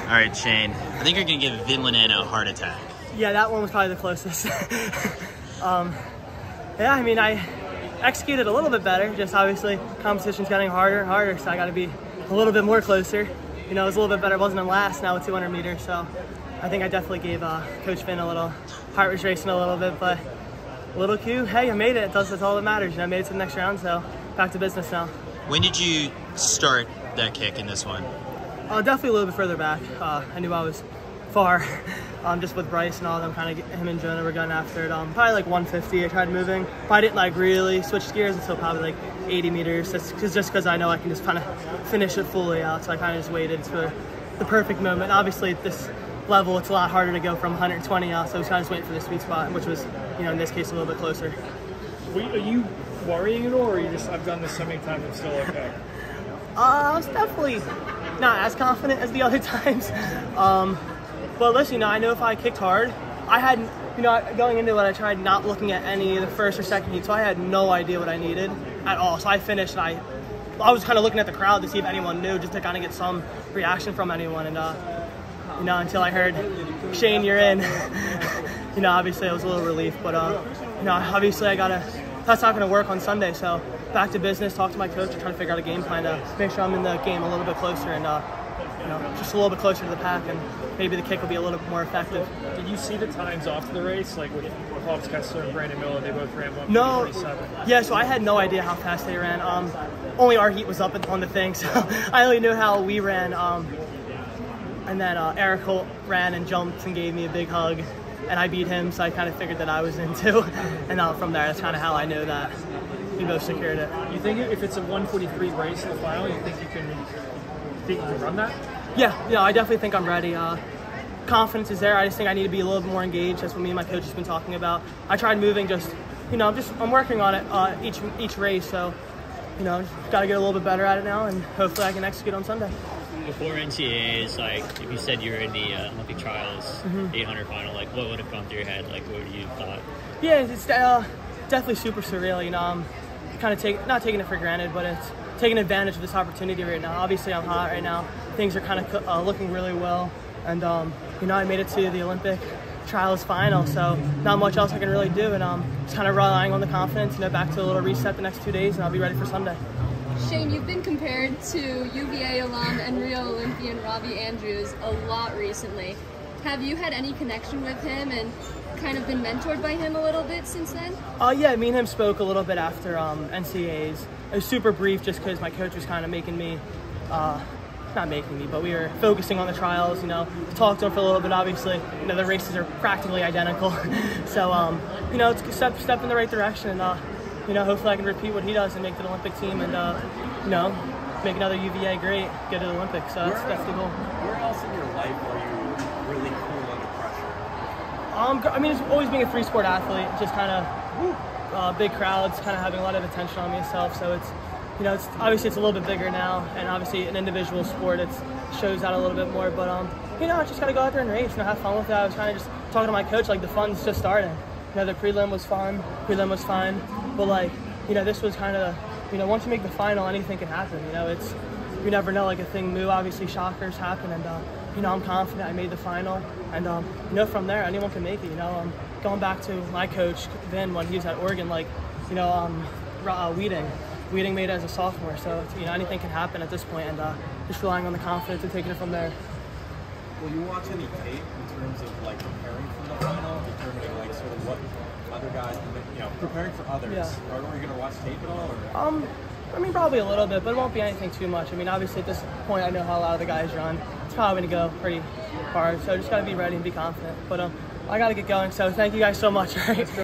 All right, Shane. I think you're going to give Vin Lananna a heart attack. Yeah, that one was probably the closest. Yeah, I mean, I executed a little bit better. Just obviously, competition's getting harder and harder, so I got to be a little bit more closer. You know, it was a little bit better. It wasn't in last now with 200 meters, so I think I definitely gave Coach Vin a little heart was racing a little bit, but a little Q. Hey, I made it. That's all that matters. You know, I made it to the next round, so back to business now. When did you start that kick in this one? Definitely a little bit further back. I knew I was far, just with Bryce and all them, kind of him and Jonah were going after it. Probably like 150. I tried moving, but I didn't like really switch gears until probably like 80 meters. Just because I know I can just kind of finish it fully out, so I kind of just waited for the perfect moment. Obviously, at this level, it's a lot harder to go from 120 out, so I was kind of just waiting for the sweet spot, which was, you know, in this case, a little bit closer. Are you worrying at all, or are you just, I've done this so many times, I'm still okay? I was definitely not as confident as the other times. But listen, you know, I know if I kicked hard, I had, you know, going into it, I tried not looking at any of the first or second heat, so I had no idea what I needed at all. So I finished, and I was kind of looking at the crowd to see if anyone knew, just to kind of get some reaction from anyone. And, you know, until I heard, Shane, you're in, you know, obviously it was a little relief. But, you know, obviously that's not going to work on Sunday. So back to business, talk to my coach, and try to figure out a game plan to make sure I'm in the game a little bit closer and, you know, just a little bit closer to the pack, and maybe the kick will be a little bit more effective. Did you see the times after the race, like with Hobbs Kessler and Brandon Miller? They both ran 1:47. No, yeah, so I had no idea how fast they ran. Only our heat was up on the thing, so I only knew how we ran. And then Eric Holt ran and jumped and gave me a big hug, and I beat him, so I kind of figured that I was in too. And from there, that's kind of how I knew that we both secured it. You think if it's a 1:43 race in the final, you think you can run that? Yeah, I definitely think I'm ready. Confidence is there. I just think I need to be a little bit more engaged. That's what me and my coach has been talking about. I tried moving, just, you know, I'm working on it each race. So, you know, just got to get a little bit better at it now, and hopefully I can execute on Sunday. Before NCAAs, like, if you said you were in the Olympic trials, 800 final, like, what would have gone through your head? Like, what would you thought? Yeah, it's definitely super surreal. You know, I'm kind of not taking it for granted, but it's taking advantage of this opportunity right now. Obviously, I'm hot right now. Things are kind of looking really well, and you know, I made it to the Olympic trials final, so not much else I can really do, and just kind of relying on the confidence. You know, back to a little reset the next 2 days, and I'll be ready for Sunday. Shane, you've been compared to UVA alum and Rio Olympian Robbie Andrews a lot recently. Have you had any connection with him and kind of been mentored by him a little bit since then? Yeah, me and him spoke a little bit after NCAAs. It was super brief just because my coach was kind of making me, not making me, but we were focusing on the trials, you know, talked to him for a little bit. Obviously, you know, the races are practically identical. So, you know, it's a step in the right direction, and, you know, hopefully I can repeat what he does and make the Olympic team, and, you know, make another UVA great, get to the Olympics. So that's definitely cool. Where else in your life are you really cool under pressure? I mean, it's always being a free sport athlete, just kind of big crowds, kind of having a lot of attention on myself. So it's, you know, it's obviously it's a little bit bigger now, and obviously an individual sport, it shows that a little bit more. But you know, I just gotta go out there and race and have fun with it. I was kind of just talking to my coach, like, the fun's just starting. You know, the prelim was fun, prelim was fine, but like, you know, this was kind of, you know, once you make the final, anything can happen. You know, you never know, like, a thing new. Obviously, shockers happen, and you know, I'm confident I made the final, and you know, from there, anyone can make it. You know, going back to my coach Vin when he was at Oregon, like, you know, Weeding made it as a sophomore, so you know, anything can happen at this point, and just relying on the confidence and taking it from there. Will you watch any tape in terms of, like, preparing for the final, determining, like, sort of what other guys, you know, preparing for others? Yeah. Are you going to watch tape at all? Or? I mean, probably a little bit, but it won't be anything too much. I mean, obviously at this point, I know how a lot of the guys run. It's probably going to go pretty hard, so just got to be ready and be confident. But I got to get going, so thank you guys so much. Right?